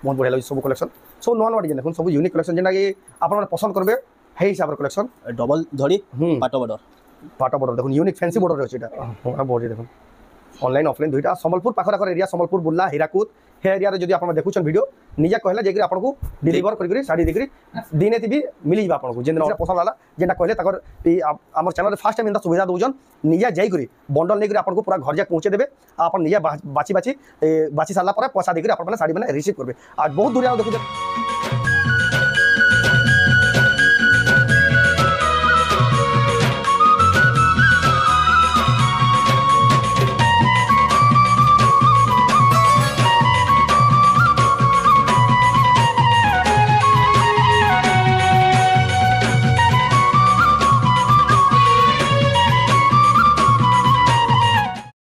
बहुत बढ़िया लगे सब कलेक्शन सब नुआ नुआ डिजाइन देखो सब यूनिक कलेक्शन जेना कि आपन पसंद करबे हे हिसाब रे कलेक्शन डबल धड़ी पाटो बॉर्डर देखो यूनिक फैंसी बॉर्डर अछि एटा हां बॉडी देखो ऑनलाइन ऑफलाइन दुईटा संबलपुर पाखर एरिया संबलपुर बुल्ला हीराकुद हे एरिया रे जदि आपन देखुछन वीडियो निजा कहला जे आपन को डिलीवर करी साड़ी देखरी दिने ती भी मिली जा आपन को जेन पसंद वाला जेना कहले तकर हमर चैनल रे फर्स्ट टाइम इंदा सुविधा दोजन निजा जाई करी बंडल नै करी आपन को पूरा घर जा पहुंचे देबे आपन निजा बाची साला पर पैसा देकरी आपन माने साड़ी माने रिसीव करबे आ बहुत दूर देखु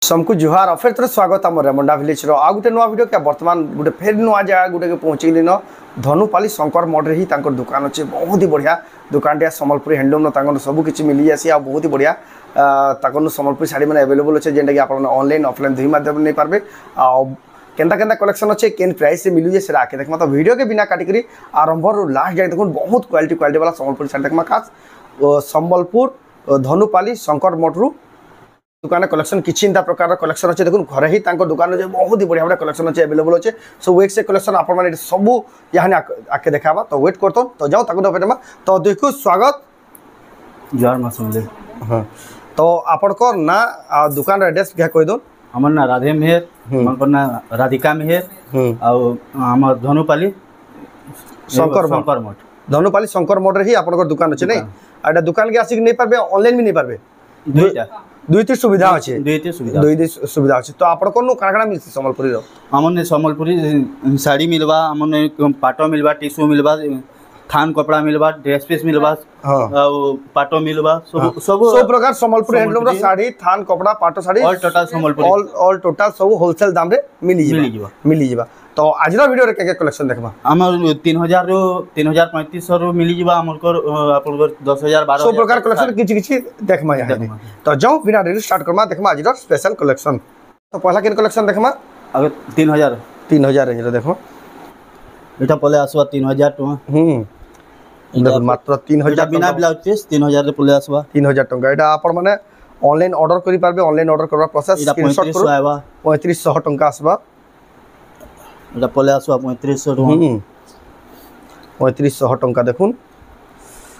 सबको जुहार फिर थोड़ा स्वागत आम रेमुंडा विलेज रो आ गोटे नुआ वीडियो क्या वर्तमान गोटे फेर नुआ जगह गोटे के पहुँचे दिन धनुपाली शंकर मठ ही दुकान अच्छे बहुत ही बढ़िया दुकान टे सम्बलपुरी हैंडलूम सब किसी मिली जासी आ बहुत ही बढ़िया सम्बलपुरी साड़ी मैंने अवेलेबल अच्छे जेनटा कि आप ऑनलाइन ऑफलाइन दुई माध्यम नहीं पार्बे केन्ता केन्ता कलेक्शन अच्छे केन प्राइस से मिलू से आके देखमा तो वीडियो के बिना काटिक आरंभ लास्ट जाए देखो बहुत क्वालिटी वाला सम्बलपुरी साड़ी देखमा खास सम्बलपुर धनुपाली शंकर मठ रू दुकान कलेक्शन किसी इंता प्रकार कलेक्शन अच्छे देखो घर ही दुकान बहुत ही बढ़िया बढ़िया कलेक्शन अच्छे अवेलेबल अच्छे सब एक से कलेक्शन आप सब यहाँ आके देखा तो वेट करते तो जाओ तक तो देखो स्वागत जवार मासुमले हाँ तो आपन ना दुकान एड्रेस क्या कह दो हमर ना राधे मेहर हमर ना राधिका मेहर आ धनुपाली शंकर मठ धनुपाली शंकर मठ ही आपन दुकान अच्छे नहीं एटा दुकान के आसिक नहीं पारबे ऑनलाइन भी नहीं पारबे दुईटी सुविधा अच्छे दुईटी सुविधा अच्छे तो आपन कोन काना मिलसी सम्बलपुरी रो हमने सम्बलपुरी साड़ी मिलवा हमने पाटो मिलवा टिश्यू मिलवा थान कपड़ा मिलवा ड्रेस पीस मिलवा पाटो मिलवा सब प्रकार सम्बलपुरी हैंडलूम रो साड़ी थान कपड़ा पाटो sari all total Sambalpuri all total सब होलसेल दाम रे मिली जीवा तो आज वीडियो रे के कलेक्शन देखबा हमर 3000 रो 3500 रो मिली जीवा हमर को आपन को 10000 12 सब प्रकार कलेक्शन किछि देखमा यहाँ तो जाओ बिना रेडी स्टार्ट करमा देखमा आज स्पेशल कलेक्शन तो पहला केन कलेक्शन देखमा अगर 3000 रेंज रे देखो एटा पले आसवा 3000 टका देखो मात्र 3000 बिना ब्लाउज पीस 3000 रे पले आसवा 3000 टका एटा आपन माने ऑनलाइन ऑर्डर करि पारबे ऑनलाइन ऑर्डर करबा प्रोसेस स्क्रीनशॉट करो 3500 टका आसबा एटा पले आसवा 3500 टका 3500 टका देखुन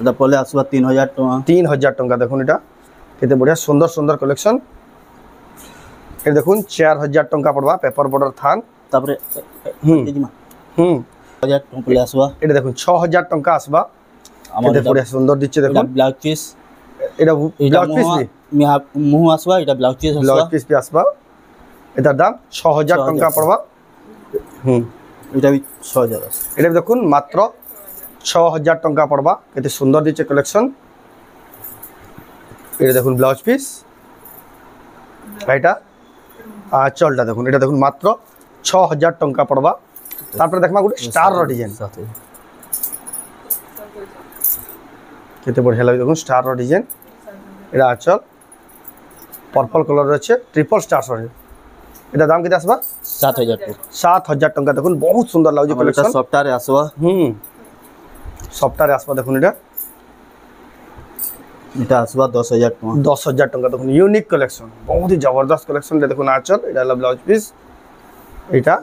एटा पले आसवा 3000 टका देखुन एटा केते बढ़िया सुंदर सुंदर कलेक्शन ए देखुन 4000 टका पड़वा पेपर बॉर्डर थान तापरे केजिमा 1000 टका पले आसवा एटा देखुन 6000 टका आसबा केते बढ़िया सुंदर दिचे देखुन ब्लाउज पीस एटा ब्लाउज पीस भी मुह आसवा एटा ब्लाउज पीस भी आसबा एटा दाम 6000 टका पड़वा एटा भी 6000 एटा देखुन मात्र 6000 टका पड़वा केते सुंदर दिचे कलेक्शन एटा देखुन ब्लाउज पीस एटा आंचलटा देखुन एटा देखुन मात्र 6000 टका पड़वा तापर देखमा गुटे स्टार रो डिजाइन केते बढ़िया लागे देखुन स्टार रो डिजाइन एटा आंचल पर्पल कलर अच्छे ट्रिपल स्टार रो एटा दाम केते आसबा 7000 टका देखुन बहुत सुंदर लागे कलेक्शन सफ्टा रे आसबा सफ्टा रे आसबा देखुन एटा आसबा 10000 टका देखुन यूनिक कलेक्शन बहुत ही जबरदस्त कलेक्शन देखुन आंचल एटा ब्लाउज पीस एटा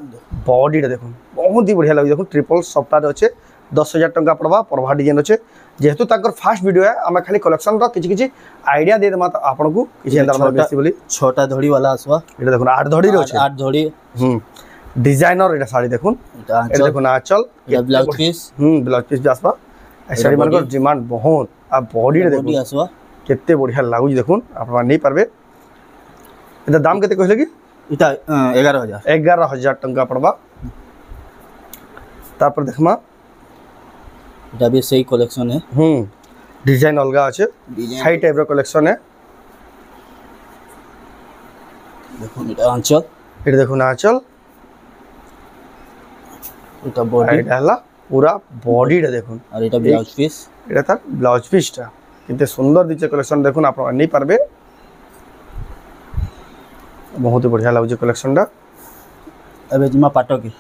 बॉडी देखुन बहुत ही बढ़िया लागे देखुन ट्रिपल सफ्टा रे अच्छे 10000 टका पड़वा परभा डिजाइन अच्छे जेहेतु ताकर फास्ट वीडियो है आमे खाली कलेक्शन रो किछि आईडिया दे देमा आपन को किछि अंदर बेसी बोली छोटा धड़ी वाला आसवा एटा देखुन 8 धड़ी रो अच्छे 8 धड़ी डिजाइनर एटा साड़ी देखुन एटा देखुन आंचल ब्लाउज पीस ब्लाउज पीस भी आसबा साड़ी मानकर डिमांड बहुत आ बॉडी रे देखुन आसवा केते बढ़िया लागु देखुन आपन नहीं पारबे एटा दाम केते कहले कि इटा 11000 टका पड़वा तापर देखमा एटा भी सही कलेक्शन है डिजाइन अलगा अच्छे हाई टाइप रो कलेक्शन है देखो एटा आंचल एटा देखुन आंचल एटा बॉडी एटा हला पूरा बॉडी रे देखुन और एटा ब्लाउज पीस एटा था ब्लाउज पीस टा किते सुंदर दिचे कलेक्शन देखुन आप नहीं पारबे बहुत ही बढ़िया लागु कलेक्शन टा एबे जिमा पाटो की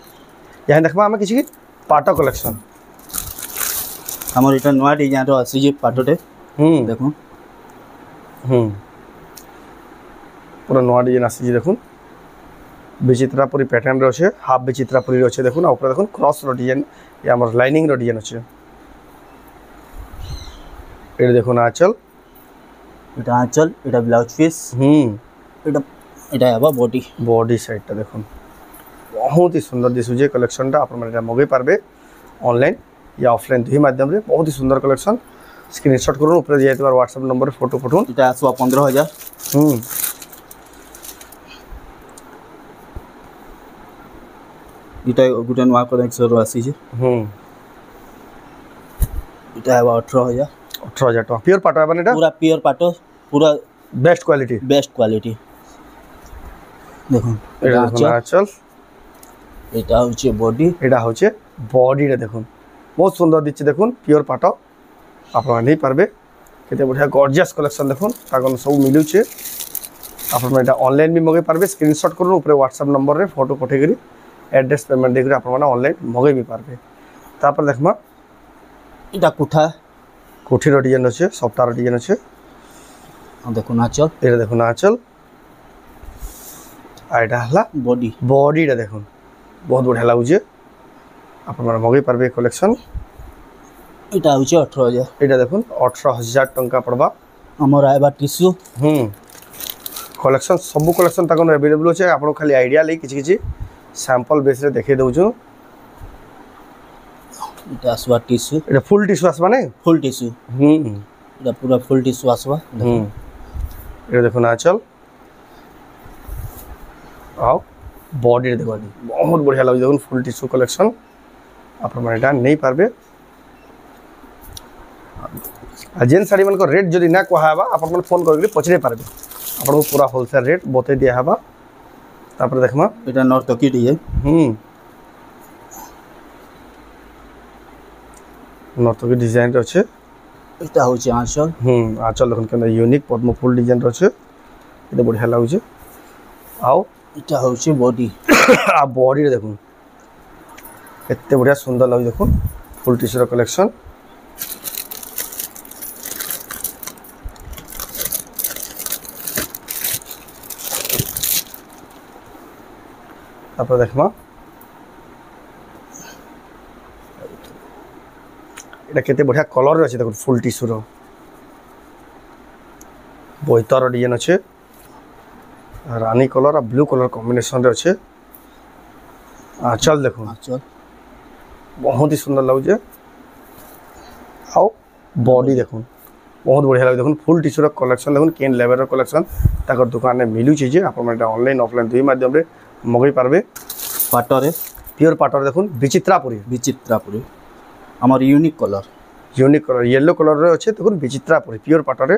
यहाँ देखबा आमे किछि पाट कलेक्शन हमर इटा नवा डिजाइन रो आसी जे पाटोटे देखो पूरा नवा डिजाइन आसी देखुन विचित्रापुरी पैटर्न रे अछि हाफ विचित्रापुरी रे अछि देखुन आ ऊपर देखुन क्रॉस रो डिजाइन या हमर लाइनिंग रो डिजाइन अछि एड देखुन आंचल इटा ब्लाउज पीस इटा हबा बॉडी साइड ता देखुन बहुत ही सुंदर दिसुजे कलेक्शन टा आपण माने मगे पारबे ऑनलाइन या ऑफलाइन दुही माध्यम रे बहुत ही सुंदर कलेक्शन स्क्रीनशॉट करूँ ऊपर दिया तुम्हारा व्हाट्सएप नंबर फोटो पठून इटा आसवा 15000 इटा गुटे नवा कलेक्शन रो आसी जे इटा हबा 18000 टका प्योर पाटो है बनेटा पूरा प्योर पाटो पूरा बेस्ट क्वालिटी देखो एटा चल एटा होचे बॉडी रे देखुन बहुत सुंदर दिछि देखुन प्योर पाटो आपण नहीं पारबे केते बढ़िया गॉर्जियस कलेक्शन देखुन ताकन सब मिलु छे आपण एटा ऑनलाइन भी मगे पारबे स्क्रीनशॉट करू ऊपर व्हाट्सएप नंबर रे फोटो पठे करी एड्रेस पेमेंट देकरी आपण ऑनलाइन मगे भी पारबे तापर देखमा इटा कोठी रो डिजाइन अछि सफ्टार डिजाइन अछि देखुन आंचल एटा देखुन आंचल आइटा हला बॉडी रे देखुन बहुत बढ़िया लागुचे आपण मगे पारबे कलेक्शन इटा होचे 18000 एटा देखुन 18000 टंका पड़बा हमर आइबा टिश्यू कलेक्शन सब कलेक्शन ताकन अवेलेबल अछि आपण खाली आईडिया ले किछि सैंपल बेस रे देखे दउछु इटा आसवा टिश्यू एटा फुल टिश्यू आसबा नै फुल टिश्यू इटा पूरा फुल टिश्यू आसबा एटा देखुन आंचल आओ बॉडी रे देखो बहुत बढ़िया लागै देखुन फुल टिश्यू कलेक्शन आपण माने एटा नहीं पारबे जेन साड़ी मन को रेट जदि ना कहबा आपण मन फोन करके पचरे पारबे आपण को पूरा होलसेल रेट बते दिया हबा तापर देखमा एटा नर्तकी डिजाइन नर्तकी डिजाइन रे अछि एटा होचे आंचल आंचल देखन के यूनिक पद्म फूल डिजाइन रे अछि एते बढ़िया लागुचे आओ इटा होचे बॉडी आ बॉडी रे देखुन एते बढ़िया सुंदर लागु देखुन फुल टी शर्ट कलेक्शन तापर देखमा एटा केते बढ़िया कलर रे अछि देखुन फुल टिश्यू रो बोइतर डिजाइन अछि रानी कलर और ब्लू कलर कॉम्बिनेशन रे अछि आंचल देखुन आंचल बहुत ही सुंदर लागुचे आओ बॉडी देखुन बहुत बढ़िया लागे देखुन फुल टिश्यू रो कलेक्शन देखुन केन लेवल रो कलेक्शन ताकर दुकान में मिलु छी जे आपण माने ऑनलाइन ऑफलाइन दुई माध्यम रे मगै पारबे पाटरे प्योर पाटर देखुन विचित्रापुरी हमर यूनिक कलर येलो कलर रे अछि देखुन विचित्रापुरी प्योर पाटर रे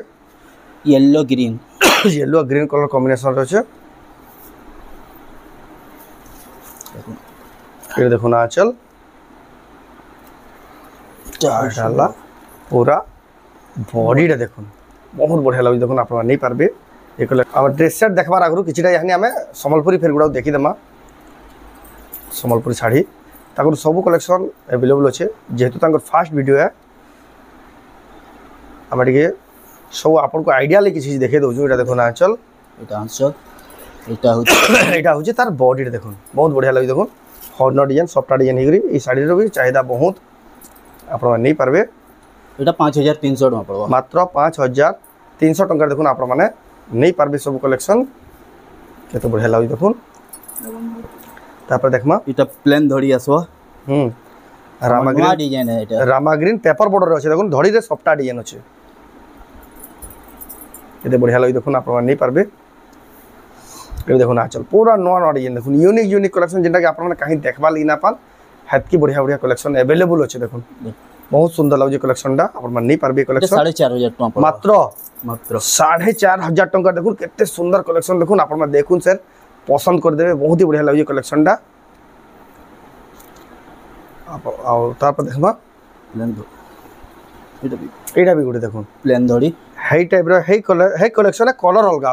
येलो ग्रीन कलर कॉम्बिनेशन रे अछि ये देखुन आंचल डाला पूरा बॉडी रे देखुन बहुत बढ़िया लागै देखुन आपण नहीं पारबे एक हमर ड्रेस सेट देखबार आगरु किछटा यानी हमें संबलपुरी फेर गुडा देखि दमा संबलपुरी साड़ी ताकर सब कलेक्शन अवेलेबल अछि जेहेतु ताकर फास्ट वीडियो है हम टिके सब आपन को आईडिया ले किछि देखे दउ एटा देखुन आंचल एटा होछि तार बॉडी रे देखुन बहुत बढ़िया लागै देखुन हॉर्नर डिजाइन सॉफ्ट डिजाइन हेगरी ई साड़ी रो भी चाहिदा बहुत आपण नहीं पारबे एटा 5300 टका पड़बा मात्र 5300 टका देखुन आपण माने नहीं पारबे सब कलेक्शन केते बढ़िया लागै देखुन तापर देखमा इटा प्लेन धड़ी आसवा रामा डिजाइन है एटा रामा ग्रीन पेपर बॉर्डर अछि देखुन धड़ी रे सॉफ्ट डिजाइन अछि केते बढ़िया लागै देखुन आपण नहीं पारबे ए देखुन आंचल पूरा नवा डिजाइन देखुन यूनिक कलेक्शन जेंटा कि आपण माने कहीं देखबा लई ना पाल हेतकी बढ़िया कलेक्शन अवेलेबल अछि देखुन बहुत सुंदर लागै कलेक्शन टा आपण माने नहीं पारबे कलेक्शन 4500 टका मात्र 4500 टका देखुन केते सुंदर कलेक्शन देखुन आपण माने देखुन सर पसंद कर देबे बहुत ही बढ़िया लागै कलेक्शन टा और तापर देखबा प्लेन एटा भी गुटे देखुन प्लेन धड़ी हाई टाइप रो हाई कलर हाई कलेक्शन कलर अलगा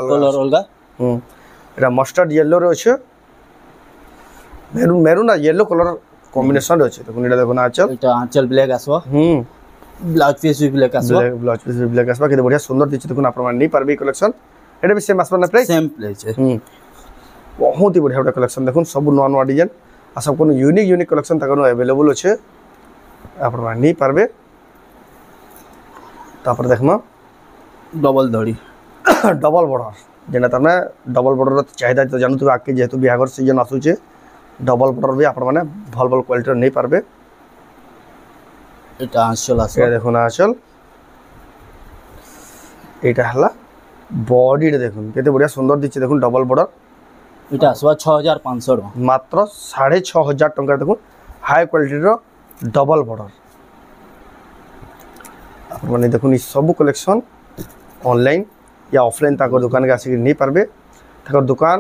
एटा मस्टर्ड येलो रो अछि maroon maroon yellow colour combination अछि देखुन एटा देखुन आंचल এটা আঁচল ব্ল্যাক আসবা ब्लाउज पीस भी ब्लैक আসবা ब्लाउज पीस ब्लैक आसबा केते बढ़िया सुंदर दिछि देखुन आपण माने नहीं पारबे कलेक्शन एटा भी सेम आसबा ना प्राइस सेम प्राइस है बहुत ही बढ़िया कलेक्शन देखुन सब नवा नवा डिजाइन आ सब कोन यूनिक कलेक्शन तकनो अवेलेबल अछि आपण माने नहीं पारबे तापर देखमा डबल धड़ी डबल बॉर्डर जेना तने डबल बॉर्डर चाहिदा तो जानू तो आके जेतु बिहागर सीजन आसुचे डबल बॉर्डर भी आपण माने भल भल क्वालिटी नहीं पारबे এটা আঁচল আসবা ये देखो ना आंचल एटा हला बॉडी रे देखुन केते बढ़िया सुंदर दिछि देखुन डबल बॉर्डर এটা আসবা 6500 টাকা मात्र 6500 टंका देखुन हाई क्वालिटी रो डबल बॉर्डर आपण माने देखुन ई सब कलेक्शन ऑनलाइन या ऑफलाइन ताकर दुकान के आसी नहीं पारबे ताकर दुकान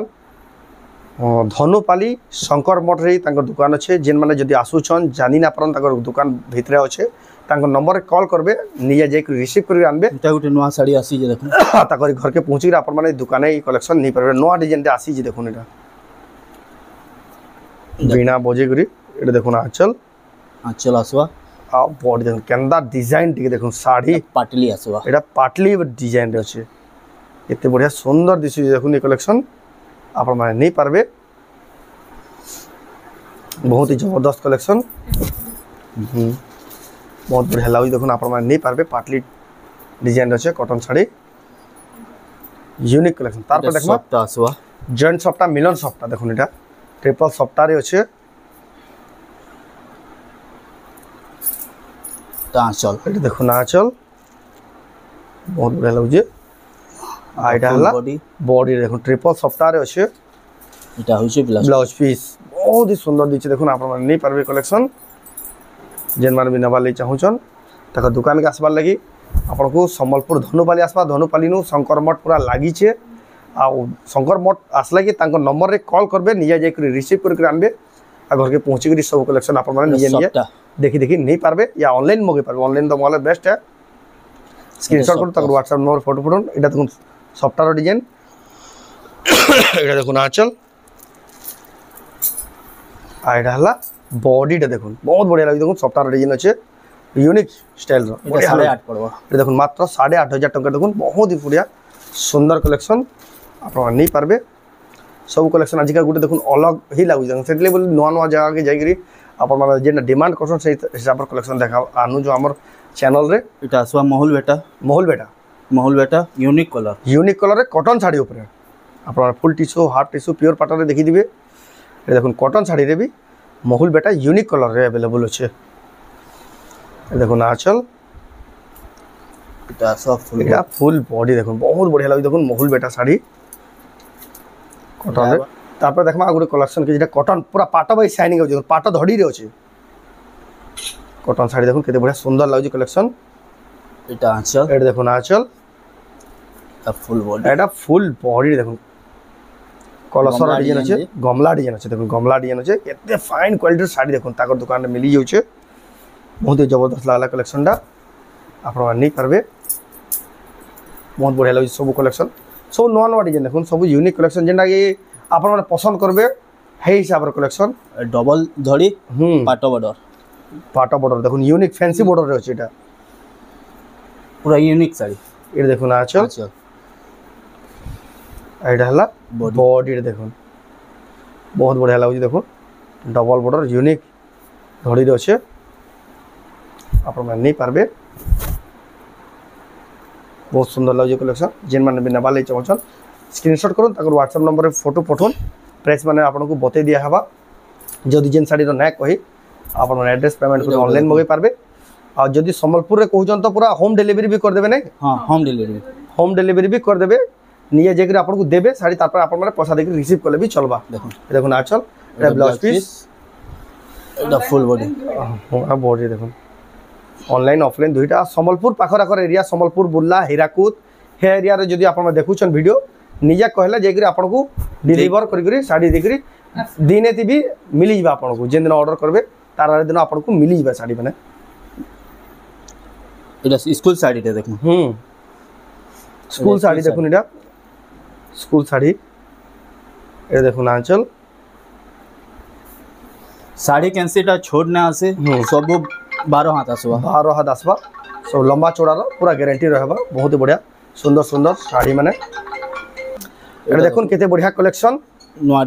धनुपाली शंकर मठ रे ताकर दुकान अच्छे जेन माने जदी आसुछन जानि ना परन ताकर दुकान भितरे अच्छे ताकर नंबर कॉल करबे निया जे रिसीव करके आनबे এটা গুটে নয়া শাড়ি আসি যে দেখুন ताकर घर के पहुंची आपण माने दुकाने ई कलेक्शन नहीं पारबे नवा डिजाइन रे आसी जे देखुन एटा बिना बजे करी एटा देखुन आंचल আঁচল আসবা आ बॉडी देखुन केंदा डिजाइन टिके देखुन साड़ी পাটলি আসবা एटा पाटली डिजाइन रे अच्छे एते बढ़िया सुंदर दिसि देखुन ई कलेक्शन आपण माने नहीं पारबे बहुत ही जबरदस्त कलेक्शन बहुत बढ़िया लागु देखुन आपण माने नहीं पारबे पाटली डिजाइन अच्छे कॉटन साड़ी यूनिक कलेक्शन तार पर देखमा সবটা আসবা जॉइंट सफ्टा मिलन सफ्टा देखुन एटा ट्रिपल सफ्टा रे अच्छे এটা আঁচল एटा देखुन आंचल बहुत बढ़िया लागु जे आ एटा हला बॉडी बॉडी देखुन ट्रिपल सफ्टा रे अच्छे এটা হইছে ব্লাউজ ब्लाउज पीस बहुत ही सुंदर दिछि देखुन आपण माने नहीं पारबे कलेक्शन जेन माने भी नबा ले चाहुचन तक दुकान के आसबार लगी आपण को संबलपुर धनुपाली आसबा धनुपाली नु शंकर मठ पूरा लागी छे आ शंकर मठ आसला कि तांको नंबर रे कॉल करबे निया जे करी रिसीव करके आनबे आ घर के पहुंची करी सब कलेक्शन आपण माने निजे निजे देखि देखि नहीं पारबे या ऑनलाइन मगे पारबे ऑनलाइन तो मोले बेस्ट है स्क्रीनशॉट करू तक व्हाट्सएप नंबर फोटो फोटो एटा देखुन सॉफ्टवेयर डिजाइन एटा देखुन आंचल आइडा हला बॉडी टा देखुन बहुत बढ़िया लागी देखुन सॉफ्टवेयर डिजाइन अच्छे यूनिक स्टाइल रो এটা 8.5 পড়বা ये देखुन मात्र 8500 टंका देखुन बहुत ही बढ़िया सुंदर कलेक्शन आप नहीं पारबे सब कलेक्शन आजिका गोटे देखुन अलग ही लागु देखुन सेटले बोली नवा नवा जगह के जाई करी आपण माने जे डिमांड करछन से हिसाब पर कलेक्शन देखा आनु जो हमर चैनल रे এটা আসবা महल बेटा यूनिक कलर रे कॉटन साड़ी ऊपर आपण full tissue half tissue pure पाटर रे देखि दिबे ये देखुन कॉटन साड़ी रे भी महल बेटा यूनिक कलर रे अवेलेबल अच्छे ये देखुन आंचल এটা সব ফুল এটা ফুল বডি দেখুন বহুত বঢ়িয়া লাগি দেখুন মহুল বেটা শাড়ি কটন রে তারপর দেখমা আগুরে কালেকশন কি যেটা কটন পুরা পাটা বাই শাইনিং হচ্ছে পাটা ধড়ি রে আছে কটন শাড়ি দেখুন কেতে বঢ়িয়া সুন্দর লাগছে কালেকশন এটা আঁচল এটা দেখুন আঁচল এটা ফুল বডি এটা ফুল বডি দেখুন কলসর ডিজাইন আছে গমলা ডিজাইন আছে দেখুন গমলা ডিজাইন আছে এতে ফাইন কোয়ালিটির শাড়ি দেখুন তাকর দোকানে মিলি যাচ্ছে बहुत ही जबरदस्त लागला कलेक्शनटा आप नहीं पारबे बहुत बढ़िया लगे सब कलेक्शन सब नुआ नुआ डिजाइन देखुन सब यूनिक कलेक्शन जेनटा कि आप पसंद करबे हे हिसाब रे कलेक्शन डबल धड़ी पाटो बॉर्डर देखुन यूनिक फैंसी बॉर्डर रे अछि एटा पूरा यूनिक साड़ी ए देखुन आंचल एटा हला बॉडी रे देखुन बहुत बढ़िया लागु देखुन डबल बॉर्डर यूनिक धड़ी रे अछि आप नहीं पारबे बहुत सुंदर लगे कलेक्शन जेन मैंने भी नवा ले चाहन स्क्रीनशॉट करूँ तक व्हाट्सएप नंबर फोटो पठाउन प्राइस मैंने आपको बतई दिया हवा जदि जेन शाड़ी ना कही आप एड्रेस पेमेंट कर ऑनलाइन मगे पारबे और जदि सम्बलपुर रे कहउछन तो पूरा होम डिलीवरी भी कर देबे नहीं हां होम डिलीवरी भी कर देबे निये जेकर आपको देबे शाड़ी तापर आप माने पैसा देके रिसीव करले भी चलबा देखुन आचल एटा ब्लाउज पीस एटा फुल बॉडी हां बॉडी देखुन ऑनलाइन ऑफलाइन दुईटा सम्बलपुर पाखर आखर एरिया सम्बलपुर बुर्ला हीराकुद हे एरिया रे जदि आपण देखुछन वीडियो निजा कहला जेकरी आपण को डिलीवर करी साड़ी देकरी दिने ती भी मिली जिबा आपण को जेन दिन ऑर्डर करबे तार आरे दिन आपण को मिली जिबा साड़ी माने एटा स्कूल साड़ी रे देखु स्कूल साड़ी देखुन एटा स्कूल साड़ी ए देखुन आंचल साड़ी कैंसीटा छोड़ ना आसे सब 12 हाथ आसवा 12 हाथ आसवा सब लंबा चौड़ार पूरा ग्यारंटी रहबा बहुत ही बढ़िया सुंदर सुंदर साड़ी माने एटा देखुन केते बढ़िया कलेक्शन नवा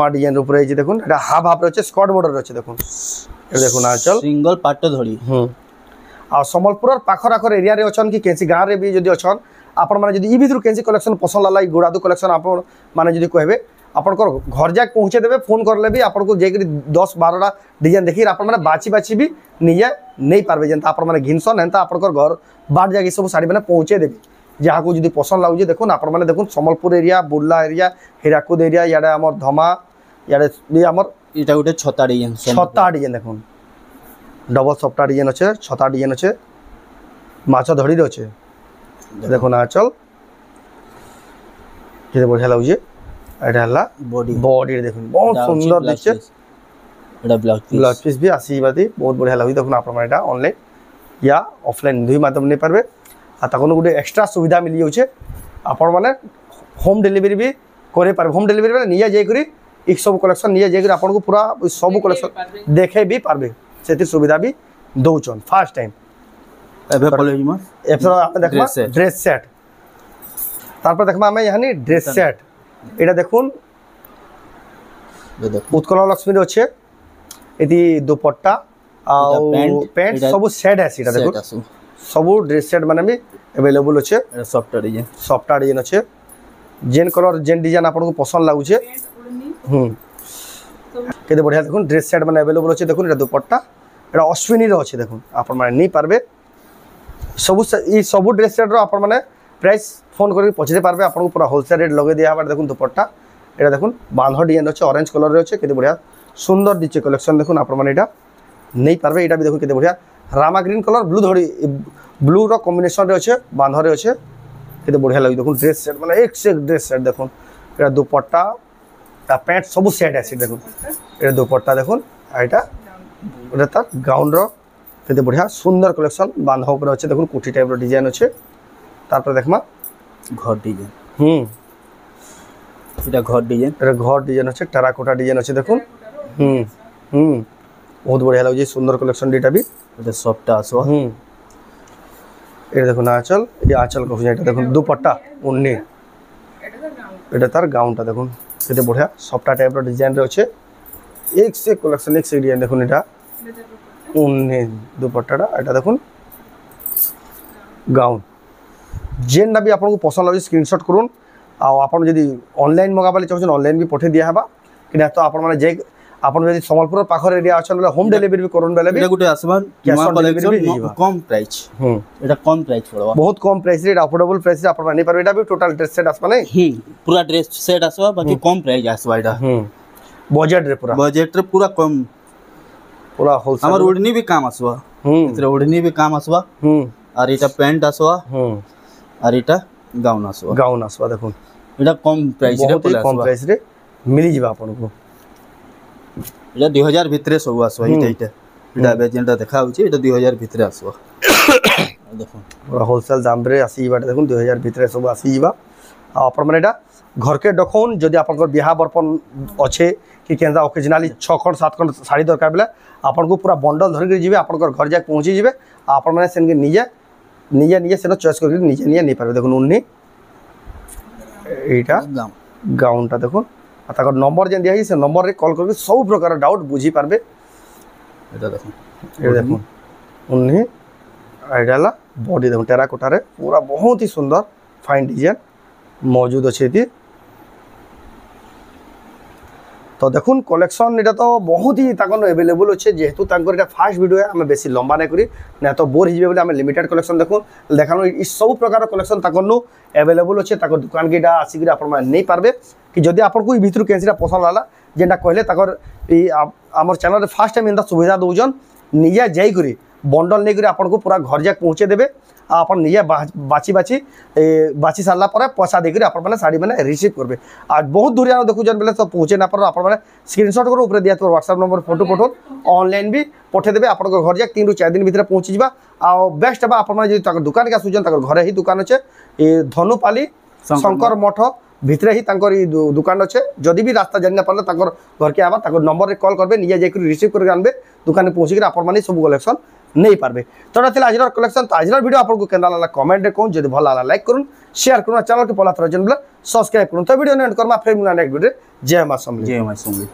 डिजाइन ऊपर जे देखुन एटा हाफ हाफ रहचे स्कर्ट बॉर्डर रहचे देखुन एटा देखुन आंचल सिंगल पाट धड़ी आ संबलपुर पाखर आखर एरिया रे अछन कि केंसी गाँव रे भी जदि अछन आपण माने जदि ई भितर केंसी कलेक्शन पसंद लाला गोड़ादू कलेक्शन आपण माने जदि कहबे आपनकर घर जाक पहुँचे देबे फोन करले भी आपनको जेकरी 10-12टा डिजाइन देखि आपण माने बाची भी निजे नहीं पारबे जेंता आपण माने घिनसन हेंता आपनकर घर बाट जाके सब साड़ी माने पहुँचे देबे जहाँ को जदि पसंद लागुजे देखुन आपण माने देखुन Sambalpur area Burla area Hirakud area याडे हमर धमा याडे भी हमर इटा गुटे छता डिजाइन देखुन डबल सफ्टा डिजाइन अच्छे छता डिजाइन अच्छे माछ धड़ी रे अच्छे देखुन आंचल केते बढ़िया लागुजे एटा हला बॉडी देखुन बहुत सुंदर दिखे एटा ब्लाउज पीस भी आसी बाती बहुत बढ़िया लागुजे देखुन आपण माने एटा ऑनलाइन या ऑफलाइन दुई माध्यम नै पारबे आ ताकोन गुटे एक्स्ट्रा सुविधा मिली जाउछे आपण माने होम डिलीवरी भी करे पारबे होम डिलीवरी माने निया जाय करी एक सब कलेक्शन निया जाय करी आपण को पूरा सब कलेक्शन देखे भी पारबे सेती सुविधा भी दउछन फर्स्ट टाइम एबे पलेजिमा एफसर आपने देखमा ड्रेस सेट तारपर देखमा हमें यानी ड्रेस सेट एटा देखुन उत्कल लक्ष्मी रे अच्छे एती दुपट्टा आ पैंट सब सेट है सीटा देखुन सब ड्रेस सेट माने भी अवेलेबल अच्छे सॉफ्ट डिजाइन अच्छे जेन कलर जेन डिजाइन आपन को पसंद लागु छे केते बढ़िया देखुन ड्रेस सेट माने अवेलेबल अच्छे देखुन एटा दुपट्टा एटा अश्विनी रो अच्छे देखुन आपन माने नहीं पारबे सब ड्रेस सेट रो आपन माने प्राइस फोन करके पछरे पारबे आपन को पूरा होलसेल रेट लगे दिया बार देखुन दुपट्टा एटा देखुन बांध डिजाइन अच्छे ऑरेंज कलर रे अच्छे केते बढ़िया सुंदर दिचे कलेक्शन देखुन आपन माने एटा नहीं पारबे एटा भी देखुन केते बढ़िया रामा ग्रीन कलर ब्लू धड़ी ब्लू रो कॉम्बिनेशन रे अच्छे बांध रे अच्छे केते बढ़िया लागी देखुन ड्रेस सेट माने एक से एक ड्रेस सेट देखुन एटा दुपट्टा ता पैंट सब सेट है देखुन एटा दुपट्टा देखुन एटा एटा गाउन रो केते बढ़िया सुंदर कलेक्शन बांध ऊपर अच्छे देखुन कुठी टाइप रो डिजाइन अच्छे तारपर देखमा घर डिजाइन एटा घर डिजाइन अच्छे टेराकोटा डिजाइन अच्छे देखुन बहुत बढ़िया लागी सुंदर कलेक्शन डेटा भी एटा सॉफ्ट आसो एटा देखुन आंचल ये आंचल कहू एटा देखुन दुपट्टा उन्नी एटा तार गाउनटा देखुन केते बढ़िया सॉफ्टा टाइप रो डिजाइन रे अच्छे एक से कलेक्शन एक से डिजाइन देखुन एटा उन्नी दुपट्टाटा एटा देखुन गाउन जेनटा भी आपन को पसंद लागे स्क्रीनशॉट करूँ आपन जदि ऑनलाइन मंगाबाले चाहछन ऑनलाइन भी पठे दिया हेबा कि तो आपन माने जे आपन जदि संबलपुर पाखर एरिया अछन बेले होम डिलीवरी भी करन बेले भी गुटे आसमान कम प्राइस एटा कम प्राइस पड़वा बहुत कम प्राइस रे अफोर्डेबल प्राइस रे आपन माने पर एटा भी टोटल ड्रेस सेट आसबा नै पूरा ड्रेस सेट आसबा बाकी कम प्राइस आसबा एटा बजट रे पूरा कम पूरा होलसेल हमर ओढ़नी भी काम आसबा इतरे ओढ़नी भी काम आसबा और एटा पैंट आसबा और एटा गाउन आसबा देखुन एटा कम प्राइस रे मिली जिबा आपन को एटा 2000 भितरे सब आसबा एटा एटा जेनटा देखा होची एटा 2000 भितरे आसबा देखुन पूरा होलसेल दाम रे आसी बाटे देखुन 2000 भितरे सब आसी जिबा आपन माने एटा घर के डखौन जदि आपन बिहा बर्पन अच्छे कि केंदा ओकेजनली 6 खंड 7 खंड साड़ी दरकार बेले आपन को पूरा बंडल धर के जिबे आपन घर जाके पहुंची जिबे आपन माने सेन के निजे सेन चॉइस कर निजे नहीं पारबे देखुन उन्नी एटा गाउनटा देखुन ताकर नंबर जेन दिया से नंबर रे कॉल करके सब प्रकार डाउट बुझी पारबे एटा देखुन उन्नी एटाला बॉडी देखुन टेराकोटा रे पूरा बहुत ही सुंदर फाइन डिजाइन मौजूद अच्छे थी तो देखुन कलेक्शन एटा तो बहुत ही ताकन अवेलेबल अच्छे जेहेतु तांकर एटा फास्ट वीडियो है हमें बेसी लंबा नहीं करी ना तो बोर हिजबे बोले हमें लिमिटेड कलेक्शन देखुन देखानो ई सब प्रकार कलेक्शन ताकन अवेलेबल अच्छे ताकर दुकान के एटा आसिक आपण माने नहीं पारबे कि जदि आपन को ई भितर केंसीटा पसंद आला जेंटा कहले ताकर ई हमर चैनल रे फास्ट टाइम इंदा सुविधा दोजन निया जाई करी बंडल नहीं करी आपन को पूरा घर जाके पहुँचे देबे आपन निजे बाची सारा पर पैसा देकर आप साड़ी मैंने रिसीव करेंगे आज बहुत दूर देखुन बेले तो पहुँचे ना पार आप स्क्रीनशॉट कर ऊपर दिया व्हाट्सएप नंबर फोटो पठान ऑनलाइन भी पठेदेवे आप घर जाए 3 ରୁ 4 दिन भितर पहुँची जा बेस्ट है आप दुकान के आसुचन घर ही दुकान अच्छे धनुपाली शंकर मठ भितरे ही तांकर ई दुकान अच्छे जदि भी रास्ता जानि ना पारले तांकर घर के आवा तांकर नंबर रे कॉल करबे निजे जाई रिसीव करके आनबे दुकान में पहुंची के आपण माने सब कलेक्शन नहीं पारबे तो थिला आज कलेक्शन तो आज वीडियो आपको केना लागला कमेंट रे कहूं जदि भल लागला लाइक करूँ शेयर करूँ चैनल के पहला थर जन सब्सक्राइब करूँ तो वीडियो एंड करमा फिर नेक्स्ट वीडियो जय मां समली।